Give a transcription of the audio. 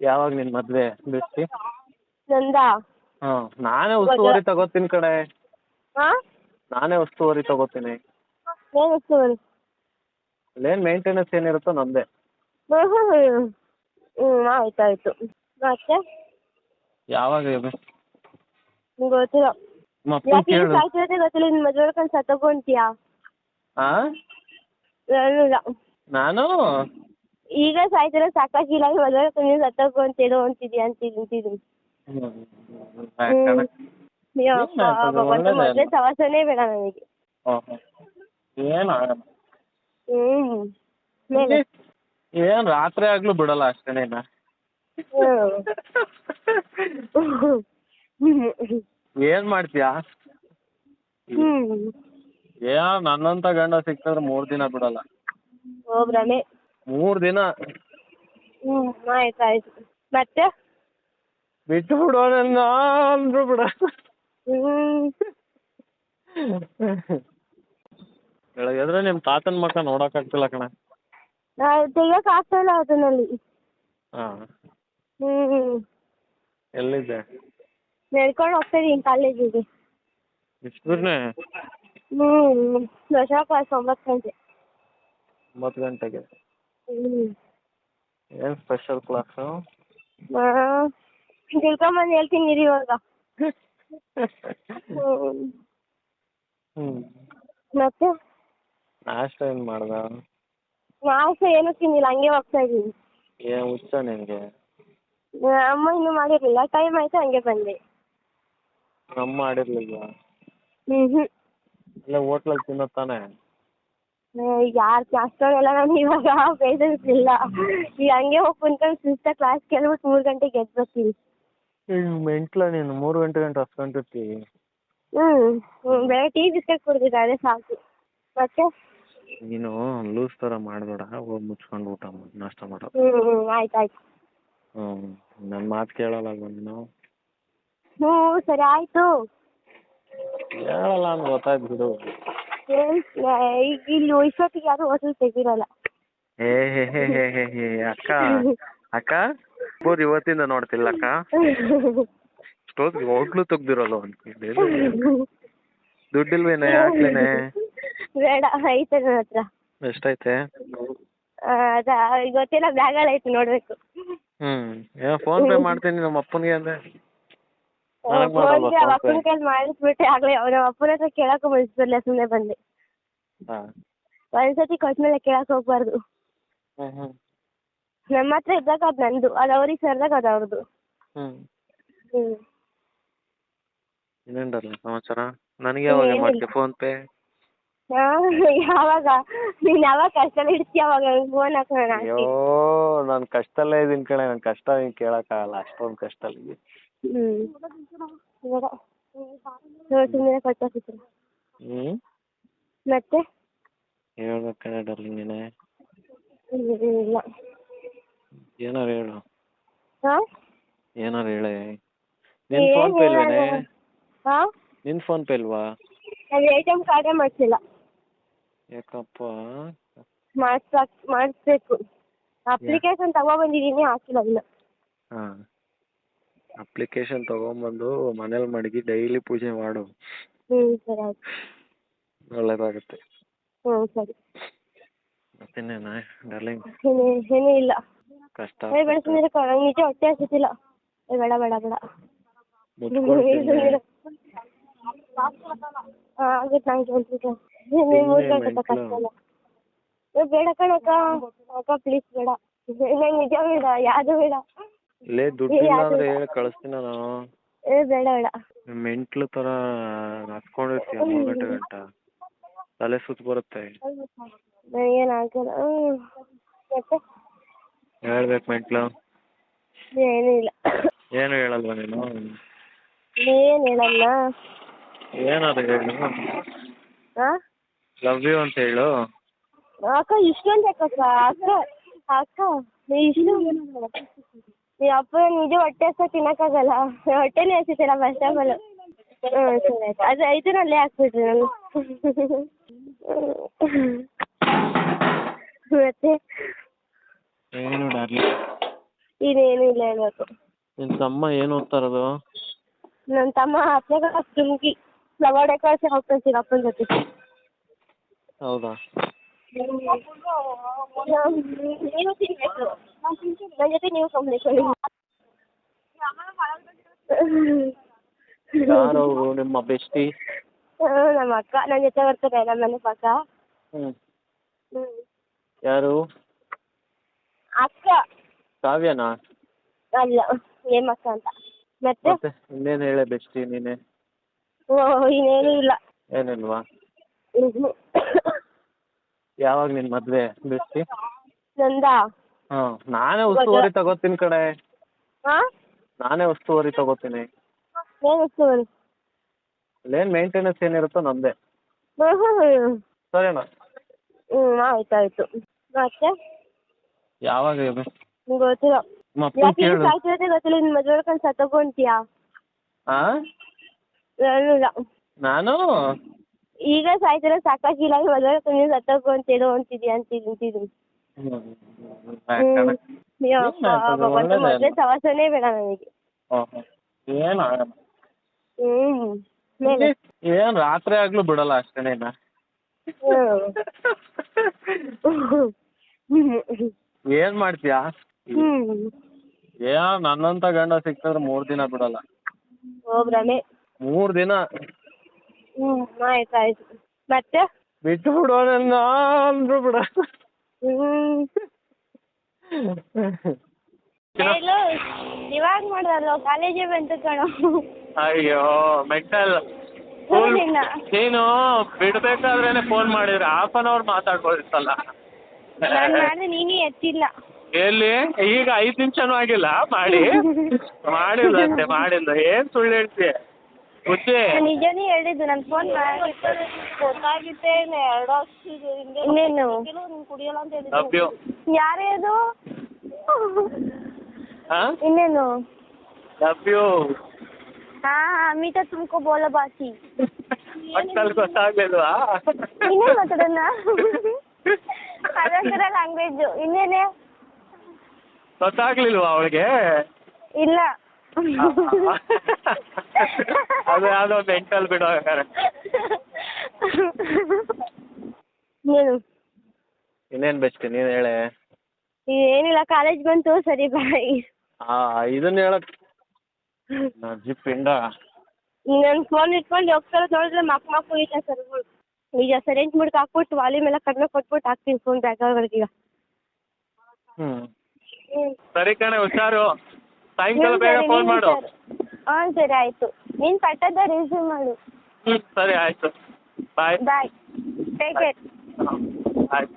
ಯಾವಾಗ ನಿನ್ ಮದ್ವೆ ಬಿಡ್ತಿ? ನಂದಾ? ನಾನೇ ಉಸ್ತುವಾರಿ ತಗೋತೀನಿ ಕಡೆ. ಹಾ, ನಾನೇ ಉಸ್ತುವಾರಿ ತಗೋತೀನಿ. ಏನು ಉಸ್ತುವಾರಿ? ಅಲ್ಲೇನು ಮೇಂಟೆನೆನ್ಸ್ ಏನಿರುತ್ತೋ ನಂದೇ. ಆಯ್ತಾಯ್ತು. ಮತ್ತೆ ಯಾವಾಗ ಇದು? ಗೊತ್ತಿಲ್ಲ. ಮಪ್ಪನ್ ಯಾಕೆ ಕೇಳು. ಸಾಯ್ತಿರೋದೇ ಗೊತ್ತಿಲ್ಲ. ನಿನ್ನ ಮದ್ವೆ ಮಾಡ್ಕೊಂಡು ಸತ್ತೋಗ್ಕೊಂತೀಯಾ? ಏನಿಲ್ಲ. ನಾನು ಈಗ ಸಾಯ್ತಿರೋ ಸಾಕಾಗಿಲ್ಲ, ಮದ್ವೆ ಮಾಡ್ಕೊಂಡು ನೀನು ಸತ್ತೋಗ್ಕೊಂತೇನೋ ಅಂತಿದ್ಯಾ ಅಂತಿದ್ದೀನಿ. ಮದ್ವೆ ಸವಾಸನೇ ಬೇಡ ನನಗೆ. ಏನಾಗಲ್ಲ. ಮೇಲೆ ಏನ್ ರಾತ್ರಿ ಆಗ್ಲೂ ಬಿಡಲ್ಲ ಅಷ್ಟೇನೇನ. ಏನ್ ಮಾಡ್ತೀಯಾ? ನನ್ನಂತ ಗಂಡ ಸಿಕ್ಕಿದ್ರೆ 3 ದಿನ ಬಿಡಲ್ಲ. ಹೋಗ್ರನೆ 3 ದಿನ. ಆಯ್ತಾಯ್ತು. ಮತ್ತೆ ಬಿಟ್ಟು ಬಿಡೋಣ ಅಂದ್ರು ಬಿಡ. ಬೆಳಗ್ಗೆ ನಿಮ್ ತಾತನ ಮಕ್ಕ ನೋಡಕ್ ಆಗ್ತಿಲ್ಲ ಕಣ. ತೆಗಿಯಕ್ ಆಗ್ತಾ ಇಲ್ಲ ಅದನ್ನಲ್ಲಿ. ಎಲ್ಲಿದ್ದೆ? ನಡ್ಕೊಂಡು ಹೋಗ್ತಾ ಇದೀನಿ ಕಾಲೇಜಿಗೆ. ಇಷ್ಟು ದೂರನೇ? ದಸರಾ ಕ್ಲಾಸ್ 9 ಗಂಟೆ. 9 ಗಂಟೆಗೆ? ಏನ್ ಸ್ಪೆಷಲ್ ಕ್ಲಾಸು? ತಿಳ್ಕೊಂಬಂದು ಹೇಳ್ತೀನಿ ಇರಿ ಇವಾಗ. ಮತ್ತೆ ನಾಷ್ಟ ಏನ್ ಮಾಡ್ದ? ನಾಷ್ಟ ಏನೂ ತಿನ್ನಿಲ್ಲ, ಹಂಗೆ ಹೋಗ್ತಾ ಇದೀನಿ. ಏನ್ ಹುಚ್ಚ ನಿನ್ಗೆ? ಅಮ್ಮ ಇನ್ನೂ ಮಾಡಿರ್ಲಿಲ್ಲ, ಟೈಮ್ ಆಯ್ತು ಹಂಗೆ ಬಂದೆ. ಅಮ್ಮ ಮಾಡಿರ್ಲಿಲ್ವಾ? ಇಲ್ಲ ಹೋಟ್ಲಲ್ಲಿ ತಿನ್ನೋದು ತಾನೆ? ಯಾರು ಅಷ್ಟೊಂದೆಲ್ಲ ನಾನು ಇವಾಗ ಪೇಷನ್ಸ್ ಇಲ್ಲ. ಈಗ ಹಂಗೆ ಹೋಗಿ ಕುಂತ್ಕೊಂಡು ಸುಸ್ತ ಕ್ಲಾಸ್ ಕೇಳ್ಬಿಟ್ಟು 3 ಗಂಟೆಗೆ ಎದ್ದು ಬರ್ತೀನಿ. ಮೆಂಟ್ಲ ನೀನು 3 ಗಂಟೆ ಹಸ್ಕೊಂಡಿರ್ತೀವಿ. ಬೆಳಗ್ಗೆ ಟೀ ಬಿಸ್ಕೆಟ್ ಕುಡ್ದಿದ್ದೆ, ಅದೇ ಸಾಕು. ಮತ್ತೆ ನೀನು ಲೂಸ್ ಥರ ಮಾಡಬೇಡ, ಹೋಗಿ ಮುಚ್ಕೊಂಡು ಊಟ ಮಾಡಿ ನಾಷ್ಟ ಮಾಡೋ. ಆಯ್ತಾಯ್ತು. ನನ್ನ ಮಾತು ಕೇಳಲ್ಲ ನೀನು? ಸರಿ ಆಯ್ತು. ಹೇಳಲ್ಲ ಅಂತ ಗೊತ್ತಾಯ್ತು ಬಿಡು. ಈಗ ಇಲ್ಲಿ ಇಷ್ಟೊತ್ತಿಗೆ ಯಾರು ಹೋಟೆಲ್ ತೆಗಿರಲ್ಲ. ಅಕ್ಕ ಅಕ್ಕ ಇವತ್ತಿಂದ ನೋಡ್ತಿಲ್ಲ ಅಕ್ಕ. ಇಷ್ಟೊತ್ತಿಗೆ ಹೋಟ್ಲು ತೆಗ್ದಿರಲ್ಲ ಅಂದ್ಕೊಂಡು ದುಡ್ಡಿಲ್ವೇನೆ? ಹಾಕ್ಲೇನೆ? ಬೇಡ, ಐತೆ ನನ್ನ ಹತ್ರ. ಎಷ್ಟೈತೆ? ಅದಾ ಗೊತ್ತಿಲ್ಲ, ಬ್ಯಾಗಲ್ಲಿ ಐತೆ, ನೋಡ್ಬೇಕು. ಫೋನ್ ಪೇ ಮಾಡ್ತೀನಿ ನಮ್ಮ ಅಪ್ಪನಿಗೆ ಅಂದ್ರೆ. ಅಪ್ಪನ ಕೈಲಿ ಮಾಡಿಸ್ಬಿಟ್ಟೆ ಆಗ್ಲೇ. ನಮ್ಮ ಅಪ್ಪನ ಹತ್ರ ಕೇಳಕ್ಕೂ ಮನ್ಸಿಲ್ಲ, ಸುಮ್ಮನೆ ಬಂದೆ. ಒಂದ್ಸತಿ ಕೊಟ್ಮೇಲೆ ಕೇಳಕ್ ಹೋಗ್ಬಾರ್ದು. ನಮ್ಮ ಹತ್ರ ಇದ್ದಾಗ ಅದು ನಂದು, ಅದು ಅವ್ರಿಗೆ ಸರ್ದಾಗ ಅದು ಅವ್ರದ್ದು. ಇನ್ನೇನ್ರಲ್ಲ ಸಮಾಚಾರ? ನನಗೆ ಯಾವಾಗ ಮಾಡ್ತೀಯ ಫೋನ್ ಪೇ? ಯಾವಾಗ ನೀನು ಯಾವಾಗ ಕಷ್ಟದಲ್ಲಿ ಇಡ್ತೀಯ ಅವಾಗ ಫೋನ್ ಹಾಕೋಣ. ಅಯ್ಯೋ ನಾನು ಕಷ್ಟದಲ್ಲೇ ಇದೀನಿ ಕಣೆ. ನನ್ನ ಕಷ್ಟ ನೀನು ಕೇಳಕ್ಕಾಗಲ್ಲ, ಅಷ್ಟೊಂದು ಕಷ್ಟದಲ್ಲಿ. ಸುಮ್ಮನೆ ಕೊಟ್ಟ. ಮತ್ತೆ ಹೇಳ್ಬೇಕು ಕಣೆ ಡಾರ್ಲಿಂಗ್ ನೀನೆ. ಇಲ್ಲ ಏನಾರು ಹೇಳು. ಏನಾರು ಹೇಳೆ. ನಿನ್ ಏನ್ ಫೋನ್ ಪೇ ಇಲ್ವೇನೆ? ನಿನ್ ಫೋನ್ ಪೇ ಇಲ್ವಾ? ಅದು ATM ಕಾರ್ಡೇ ಮಾಡಿಸಿಲ್ಲ. ಯಾಕಪ್ಪ? ಮಾಡಿಸ್ಬೇಕು. ಅಪ್ಲಿಕೇಶನ್ ತಗೊಬಂದಿದ್ದೀನಿ, ಹಾಕಿಲ್ಲ ಇಲ್ಲ. ಅಪ್ಲಿಕೇಶನ್ ತಗೊಂಬಂದು ಮನೇಲಿ ಮಡಗಿ ಡೈಲಿ ಪೂಜೆ ಮಾಡು. ಸರಿ ಆಯ್ತು. ಒಳ್ಳೇದಾಗುತ್ತೆ. ಸರಿ. ಮತ್ತಿನ್ನೇನ ಡಾರ್ಲಿಂಗ್? ಏನೂ ಇಲ್ಲ. ಕಷ್ಟ ಬೆಳೆಸಿದ್ರೆ ನಿಜ ಹೊಟ್ಟೆ ಹಸಿತಿಲ್ಲ. ಬೇಡ ಬೇಡ ಬೇಡ. ಆಗುತ್ತೆ ನಂಗೆ ಒಂದು 3 ಗಂಟೆ ಕಷ್ಟ ಇಲ್ಲ. ಬೇಡ ಕಣಕ್ಕ, ಅಕ್ಕ ಪ್ಲೀಸ್ ಬೇಡ. ನಂಗೆ ನಿಜ ಬೇಡ, ಯಾವುದು ಬೇಡ. ಲೇ ದುಡ್ಡಿಲ್ಲ ಅಂದ್ರೆ ಹೇಳಿ ಕಳಿಸ್ತೀನಿ ನಾನು. ಬೇಡ ಬೇಡ. ಮೆಂಟ್ಲು ಥರ ಹತ್ಕೊಂಡಿರ್ತೀಯ 3 ಗಂಟೆ ಗಂಟ, ತಲೆ ಸುತ್ತು ಬರುತ್ತೆ. ಏನಾಗಲ್ಲ. ಮತ್ತೆ ಹೇಳ್ಬೇಕು ಮೆಂಟ್ಲು. ಏನೂ ಇಲ್ಲ. ಏನು ಹೇಳಲ್ವ ನೀನು? ಏನು ಹೇಳಲ್ಲ. ಏನಾದ್ರು ಹೇಳು. ಲವ್ ಯು ಅಂತ ಹೇಳು. ಅಕ್ಕ ಇಷ್ಟೊಂದು ಯಾಕಕ್ಕ? ಅಕ್ಕ ಇಷ್ಟು ಈ ಅಪ್ಪ ನಿಜ ಹೊಟ್ಟೆ ಹಸ ತಿನ್ನಕ್ಕಾಗಲ್ಲ. ಹೊಟ್ಟೆನೇ ಹಸಿತಿಲ್ಲ ಫಸ್ಟ್ ಆಫ್ ಆಲ್. ಸರಿ ಆಯ್ತು. ಅದು ಐದನಲ್ಲೇ ಹಾಕ್ಬಿಟ್ರಿ ನಾನು. ಮತ್ತೆ ಏನು ಡಾರ್ಲಿಂಗ್? ಇನ್ನೇನು ಇಲ್ಲ ಹೇಳ್ಬೇಕು. ನಿನ್ನ ತಮ್ಮ ಏನು ಓದ್ತಾ ಇರೋದು? ನನ್ನ ತಮ್ಮ 10ನೇ ಕ್ಲಾಸ್ ತುಮಕಿ ಫ್ಲವರ್ ಡೆಕೋರೇಷನ್ ಹೋಗ್ತಾನೆ ಅಪ್ಪನ ಜೊತೆ. ಹೌದಾ? ನೀವು ತಿನ್ಬೇಕು, ನನ್ನ ಜೊತೆ ನೀವು ಕಂಪ್ಲೀಟ್. ಯಾರು ಅವರು ನಿಮ್ಮ ಬೆಸ್ಟಿ? ನಮ್ಮ ಅಕ್ಕ ನನ್ನ ಜೊತೆ ಬರ್ತಾರೆ ನಮ್ಮ ಮನೆ ಪಕ್ಕ. ಯಾರು? ಅಕ್ಕ. ಕಾವ್ಯನಾ? ಅಲ್ಲ, ಹೇಮಕ್ಕ ಅಂತ. ಮತ್ತೆ ಇನ್ನೇನು ಹೇಳೆ ಬೆಸ್ಟಿ ನೀನೆ? ಓ ಇನ್ನೇನು ಇಲ್ಲ. ಏನಿಲ್ವಾ? ಯಾವಾಗ ನಿನ್ನ ಮದುವೆ ಬೆಸ್ಟಿ? ನಂದಾ? ನಾನೇ ಉಸ್ತುವಾರಿ ತಗೋತೀನಿ ಕಡೆ. ನಾನೇ ಉಸ್ತುವಾರಿ ತಗೋತೀನಿ. ಏನು ಉಸ್ತುವಾರಿ? ಅಲ್ಲೇನು ಮೇಂಟೆನೆನ್ಸ್ ಏನಿರುತ್ತೋ ನಂದೇ. ಸರಿನಾ? ಆಯ್ತಾಯ್ತು. ಮತ್ತೆ ಯಾವಾಗ ಗೊತ್ತಿಲ್ಲ. ಗೊತ್ತಿಲ್ಲ. ಗೊತ್ತಿಲ್ಲ. ನಿನ್ನ ಮದುವೆ ಹೇಳ್ಕೊಂಡು ಸತ್ತೋಗ್ತೀಯಾ? ಏನಿಲ್ಲ. ನಾನು ಈಗ ಸಾಯ್ತಿರೋ ಸಾಕಾಗಿಲ್ಲ, ಮದುವೆ ಹೇಳ್ಕೊಂಡು ನೀನು ಸತ್ತೋಗ್ತೀನೋ ಅಂತಿದ್ಯಾ ಅಂತಿದ್ದೀನಿ. ಮದುವೆ ಸವಾಸನೇ ಬೇಡ ನನಗೆ. ಏನು ರಾತ್ರಿ ಆಗ್ಲೂ ಬಿಡಲ್ಲ ಅಷ್ಟೇನೇನ? ಏನ್ ಮಾಡ್ತೀಯಾ? ನನ್ನಂತ ಗಂಡ ಸಿಕ್ಕಿದ್ರೆ 3 ದಿನ ಬಿಡಲ್ಲ. 3 ದಿನ. ಆಯ್ತಾಯ್ತು. ಮತ್ತೆ ಬಿಟ್ಟು ಬಿಡೋ ನನ್ನ ಅಂದ್ರು ಬಿಡ. ಇವಾಗ ಮಾಡ್ದಲ್ಲ, ಕಾಲೇಜೇ ಬಂತು ಕಣೋ. ಅಯ್ಯೋ ಮೆಂಟಲ್. ನೀನು ಬಿಡ್ಬೇಕಾದ್ರೇನೆ ಫೋನ್ ಮಾಡಿದ್ರೆ 1/2 hour ಮಾತಾಡ್ಬೋದಿತ್ತಲ್ಲ. ನಾನು ಮಾಡಿದ್ರೆ ನೀನೇ ಎತ್ತಿಲ್ಲ. ಎಲ್ಲಿ ಈಗ 5 ನಿಮಿಷನೂ ಆಗಿಲ್ಲ ಮಾಡಿಲ್ಲ ಅಷ್ಟೇ, ಮಾಡಿಲ್ಲ. ಏನ್ ಸುಳ್ಳು ಹೇಳ್ತೀಯ ಬುದ್ಧಿ? ನಿಜನೇ ಹೇಳಿದ್ದು. ನಾನು ಫೋನ್ ಮಾಡಿ ಗೊತ್ತಾಗಿತ್ತೆ 2 ವರ್ಷದ ಹಿಂದೆ. ಇನ್ನೇನು ಕುಡಿಯಲ್ಲ ಅಂತ ಹೇಳಿದ್ದು. ಯಾರೇ ಅದು? ಇನ್ನೇನು? Love you. ಅಮಿತಾ ತುಮಕೋ ಬೋಲ ಬಾಸಿ. ಮಕ್ಕಳು ಗೊತ್ತಾಗ್ಲಿಲ್ವಾ? ಇನ್ನೇನು ಮಾತಾಡೋಣ? ಅದೊಂಥರ ಲ್ಯಾಂಗ್ವೇಜು. ಇನ್ನೇನೆ ಗೊತ್ತಾಗ್ಲಿಲ್ವಾ ಅವಳಿಗೆ? ಇಲ್ಲ. ಅದು ಯಾವುದೋ ಮೆಂಟಲ್ ಬಿಡೋ. ಇನ್ನೇನು ಬೆಸ್ಟ್ ನೀನು ಹೇಳೆ. ಏನಿಲ್ಲ, ಕಾಲೇಜ್ ಬಂತು. ಸರಿ ಬಾಯ್. ಇದನ್ನ ಹೇಳಕ್ ಅಜ್ಜಿ ಪಿಂಡ. ನನ್ನ ಫೋನ್ ಇಟ್ಕೊಂಡು ಹೋಗ್ತಾರ ನೋಡಿದ್ರೆ ಮಕ್ಕು ಈಗ ಸರ್ಗಳು. ಈಗ ಸೈಲೆಂಟ್ ಮುಡ್ಕ್ ಹಾಕ್ಬಿಟ್ಟು ವಾಲ್ಯೂಮ್ ಎಲ್ಲ ಕಡಿಮೆ ಕೊಟ್ಬಿಟ್ಟು ಹಾಕ್ತೀನಿ ಫೋನ್ ಬ್ಯಾಗ್ವರೆಗೆ ಈಗ. ಸರಿ ಕಣೆ, ಹುಷಾರು. ಸಾಯಂಕಾಲ ಬೇಗ ಫೋನ್ ಮಾಡು. ಸರಿ ಆಯ್ತು. ನೀನು ಪಟ್ಟದ ರಿಸೀವ್ ಮಾಡು. ಸರಿ ಆಯ್ತು. ಬಾಯ್. Take care. ಆಯ್ತು.